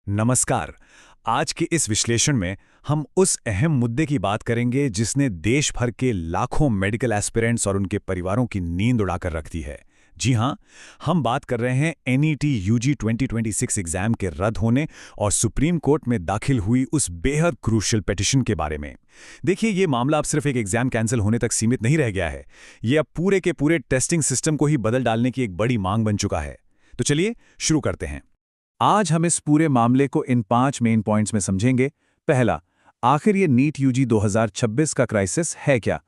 नमस्कार। आज के इस विश्लेषण में हम उस अहम मुद्दे की बात करेंगे जिसने देश भर के लाखों मेडिकल एस्पिरेंट्स और उनके परिवारों की नींद उड़ाकर रख दी है। जी हां, हम बात कर रहे हैं एनईटी यूजी 2026 एग्जाम के रद्द होने और सुप्रीम कोर्ट में दाखिल हुई उस बेहद क्रूशियल पिटीशन के बारे में। देखिए, ये मामला अब सिर्फ एक एग्जाम कैंसिल होने तक सीमित नहीं रह गया है। ये अब पूरे के पूरे टेस्टिंग सिस्टम को ही बदल डालने की एक बड़ी मांग बन चुका है। तो चलिए शुरू करते हैं। आज हम इस पूरे मामले को इन 5 मेन पॉइंट्स में समझेंगे। पहला, आखिर ये नीट यूजी 2026 का क्राइसिस है क्या?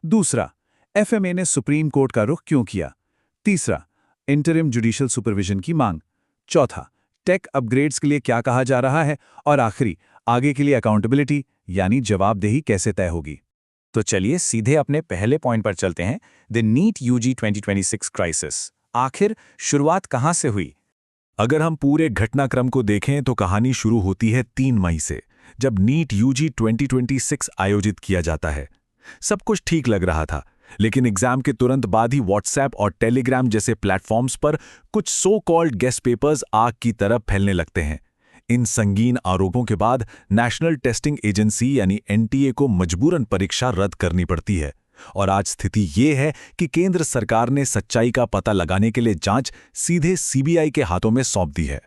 दूसरा, एफएमए ने सुप्रीम कोर्ट का रुख क्यों किया? तीसरा, इंटरिम जुडिशियल सुपरविजन की मांग। चौथा, टेक अपग्रेड्स के लिए क्या कहा जा रहा है? और आखिरी, आगे के लिए अकाउंटेबिलिटी यानी जवाबदेही कैसे तय होगी? तो चलिए सीधे अपने पहले पॉइंट पर चलते हैं, द नीट यूजी 2026 क्राइसिस। आखिर शुरुआत कहां से हुई? अगर हम पूरे घटनाक्रम को देखें तो कहानी शुरू होती है 3 मई से, जब नीट यूजी 2026 आयोजित किया जाता है। सब कुछ ठीक लग रहा था, लेकिन एग्जाम के तुरंत बाद ही व्हाट्सएप और टेलीग्राम जैसे प्लेटफॉर्म्स पर कुछ सो कॉल्ड गेस्ट पेपर्स आग की तरह फैलने लगते हैं। इन संगीन आरोपों के बाद नेशनल टेस्टिंग एजेंसी यानी एनटीए को मजबूरन परीक्षा रद्द करनी पड़ती है। और आज स्थिति ये है कि केंद्र सरकार ने सच्चाई का पता लगाने के लिए जांच सीधे सीबीआई के हाथों में सौंप दी है।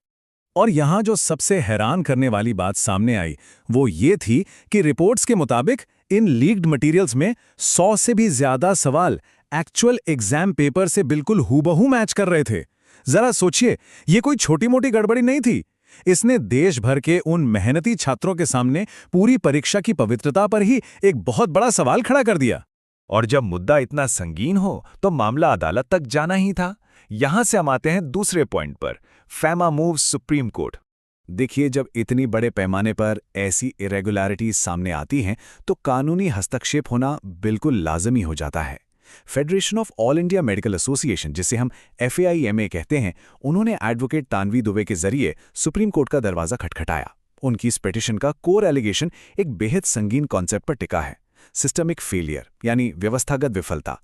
और यहां जो सबसे हैरान करने वाली बात सामने आई वो ये थी कि रिपोर्ट्स के मुताबिक इन लीक्ड मटेरियल्स में 100 से भी ज्यादा सवाल एक्चुअल एग्जाम पेपर से बिल्कुल हूबहू मैच कर रहे थे। जरा सोचिए, ये कोई छोटी मोटी गड़बड़ी नहीं थी। इसने देश भर के उन मेहनती छात्रों के सामने पूरी परीक्षा की पवित्रता पर ही एक बहुत बड़ा सवाल खड़ा कर दिया। और जब मुद्दा इतना संगीन हो तो मामला अदालत तक जाना ही था। यहां से हम आते हैं दूसरे पॉइंट पर, फैमा मूव्स सुप्रीम कोर्ट। देखिए, जब इतनी बड़े पैमाने पर ऐसी इरेगुलरिटीज सामने आती हैं तो कानूनी हस्तक्षेप होना बिल्कुल लाजमी हो जाता है। Federation of all India medical association, जिसे हम FAIMA कहते हैं, उन्होंने एडवोकेट तानवी दुबे के जरिए सुप्रीम कोर्ट का दरवाजा खटखटाया। उनकी इस पिटीशन का कोर एलिगेशन एक बेहद संगीन कॉन्सेप्ट पर टिका है, सिस्टमिक फेलियर यानी व्यवस्थागत विफलता।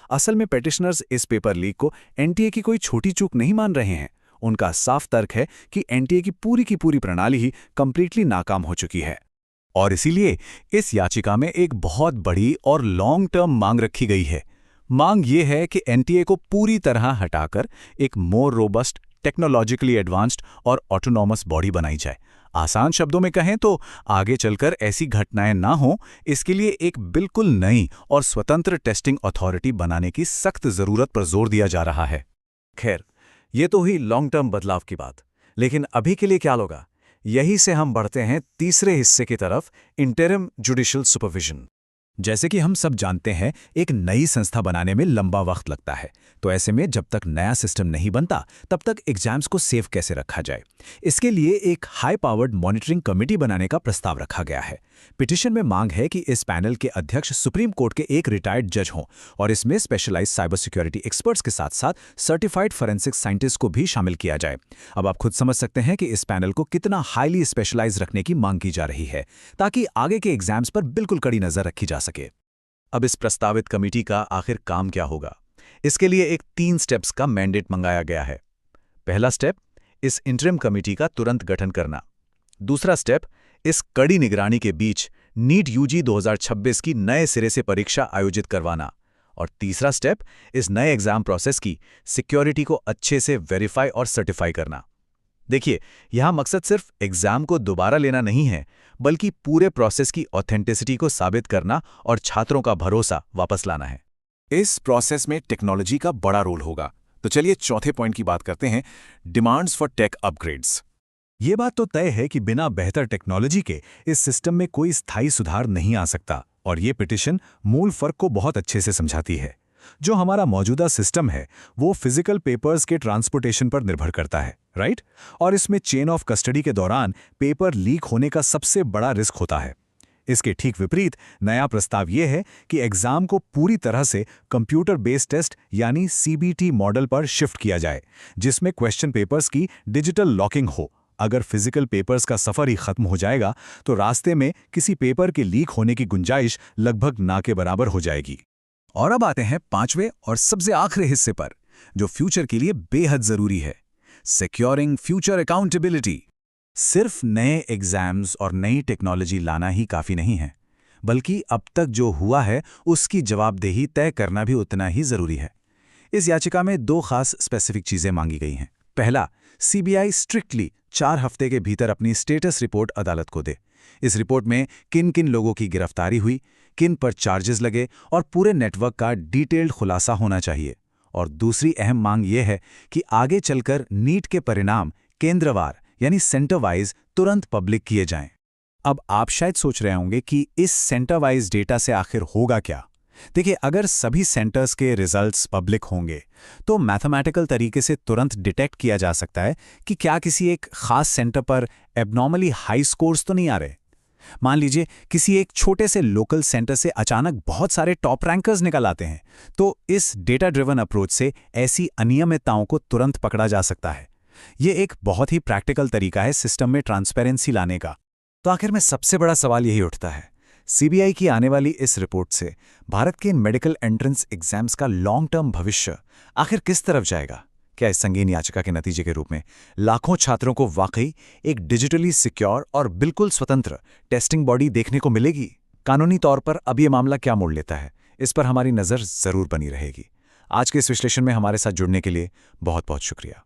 असल में पेटिशनर्स इस पेपर लीक को एनटीए की कोई छोटी चूक नहीं मान रहे हैं। उनका साफ तर्क है कि एनटीए की पूरी प्रणाली ही कंप्लीटली नाकाम हो चुकी है। और इसीलिए इस याचिका में एक बहुत बड़ी और लॉन्ग टर्म मांग रखी गई है। मांग ये है कि एनटीए को पूरी तरह हटाकर एक मोर रोबस्ट, टेक्नोलॉजिकली एडवांस्ड और ऑटोनॉमस बॉडी बनाई जाए। आसान शब्दों में कहें तो आगे चलकर ऐसी घटनाएं ना हों, इसके लिए एक बिल्कुल नई और स्वतंत्र टेस्टिंग अथॉरिटी बनाने की सख्त जरूरत पर जोर दिया जा रहा है। खैर, ये तो हुई लॉन्ग टर्म बदलाव की बात, लेकिन अभी के लिए क्या होगा? यही से हम बढ़ते हैं तीसरे हिस्से की तरफ, इंटरिम जुडिशियल सुपरविजन। जैसे कि हम सब जानते हैं, एक नई संस्था बनाने में लंबा वक्त लगता है, तो ऐसे में जब तक नया सिस्टम नहीं बनता तब तक एग्जाम्स को सेफ कैसे रखा जाए, इसके लिए एक हाई पावर्ड मॉनिटरिंग कमेटी बनाने का प्रस्ताव रखा गया है। पिटीशन में मांग है कि इस पैनल के अध्यक्ष सुप्रीम कोर्ट के एक रिटायर्ड जज हों और इसमें स्पेशलाइज्ड साइबर सिक्योरिटी एक्सपर्ट्स के साथ साथ सर्टिफाइड फोरेंसिक साइंटिस्ट को भी शामिल किया जाए। अब आप खुद समझ सकते हैं कि इस पैनल को कितना हाईली स्पेशलाइज रखने की मांग की जा रही है, ताकि आगे के एग्जाम्स पर बिल्कुल कड़ी नजर रखी जा सके। अब इस प्रस्तावित कमेटी का आखिर काम क्या होगा? इसके लिए एक 3 स्टेप्स का मैंडेट मंगाया गया है। पहला स्टेप, इस इंटरिम कमेटी का तुरंत गठन करना। दूसरा स्टेप, इस कड़ी निगरानी के बीच नीट यूजी 2026 की नए सिरे से परीक्षा आयोजित करवाना। और तीसरा स्टेप, इस नए एग्जाम प्रोसेस की सिक्योरिटी को अच्छे से वेरीफाई और सर्टिफाई करना। देखिए, यहां मकसद सिर्फ एग्जाम को दोबारा लेना नहीं है, बल्कि पूरे प्रोसेस की ऑथेंटिसिटी को साबित करना और छात्रों का भरोसा वापस लाना है। इस प्रोसेस में टेक्नोलॉजी का बड़ा रोल होगा। तो चलिए चौथे पॉइंट की बात करते हैं, डिमांड्स फॉर टेक अपग्रेड्स। ये बात तो तय है कि बिना बेहतर टेक्नोलॉजी के इस सिस्टम में कोई स्थायी सुधार नहीं आ सकता, और ये पिटीशन मूल फर्क को बहुत अच्छे से समझाती है। जो हमारा मौजूदा सिस्टम है वो फिजिकल पेपर्स के ट्रांसपोर्टेशन पर निर्भर करता है, राइट? और इसमें चेन ऑफ कस्टडी के दौरान पेपर लीक होने का सबसे बड़ा रिस्क होता है। इसके ठीक विपरीत नया प्रस्ताव यह है कि एग्जाम को पूरी तरह से कंप्यूटर बेस्ड टेस्ट यानी CBT मॉडल पर शिफ्ट किया जाए, जिसमें क्वेश्चन पेपर्स की डिजिटल लॉकिंग हो। अगर फिजिकल पेपर्स का सफर ही खत्म हो जाएगा तो रास्ते में किसी पेपर के लीक होने की गुंजाइश लगभग ना के बराबर हो जाएगी। और अब आते हैं 5वें और सबसे आखिरी हिस्से पर, जो फ्यूचर के लिए बेहद जरूरी है, सिक्योरिंग फ्यूचर अकाउंटेबिलिटी। सिर्फ नए एग्जाम्स और नई टेक्नोलॉजी लाना ही काफ़ी नहीं है, बल्कि अब तक जो हुआ है उसकी जवाबदेही तय करना भी उतना ही ज़रूरी है। इस याचिका में 2 खास स्पेसिफिक चीज़ें मांगी गई हैं। पहला, सीबीआई स्ट्रिक्टली 4 हफ्ते के भीतर अपनी स्टेटस रिपोर्ट अदालत को दे। इस रिपोर्ट में किन किन लोगों की गिरफ्तारी हुई, किन पर चार्जेस लगे और पूरे नेटवर्क का डिटेल्ड खुलासा होना चाहिए। और दूसरी अहम मांग यह है कि आगे चलकर नीट के परिणाम केंद्रवार यानी सेंटर वाइज तुरंत पब्लिक किए जाएं। अब आप शायद सोच रहे होंगे कि इस सेंटर वाइज डेटा से आखिर होगा क्या। देखिए, अगर सभी सेंटर्स के रिजल्ट्स पब्लिक होंगे तो मैथमेटिकल तरीके से तुरंत डिटेक्ट किया जा सकता है कि क्या किसी एक खास सेंटर पर एबनॉर्मली हाई स्कोर्स तो नहीं आ रहे। मान लीजिए किसी एक छोटे से लोकल सेंटर से अचानक बहुत सारे टॉप रैंकर्स निकल आते हैं, तो इस डेटा ड्रिवन अप्रोच से ऐसी अनियमितताओं को तुरंत पकड़ा जा सकता है। ये एक बहुत ही प्रैक्टिकल तरीका है सिस्टम में ट्रांसपेरेंसी लाने का। तो आखिर में सबसे बड़ा सवाल यही उठता है, सीबीआई की आने वाली इस रिपोर्ट से भारत के मेडिकल एंट्रेंस एग्जाम्स का लॉन्ग टर्म भविष्य आखिर किस तरफ जाएगा? क्या इस संगीन याचिका के नतीजे के रूप में लाखों छात्रों को वाकई एक डिजिटली सिक्योर और बिल्कुल स्वतंत्र टेस्टिंग बॉडी देखने को मिलेगी? कानूनी तौर पर अब ये मामला क्या मोड़ लेता है, इस पर हमारी नज़र जरूर बनी रहेगी। आज के इस विश्लेषण में हमारे साथ जुड़ने के लिए बहुत बहुत शुक्रिया।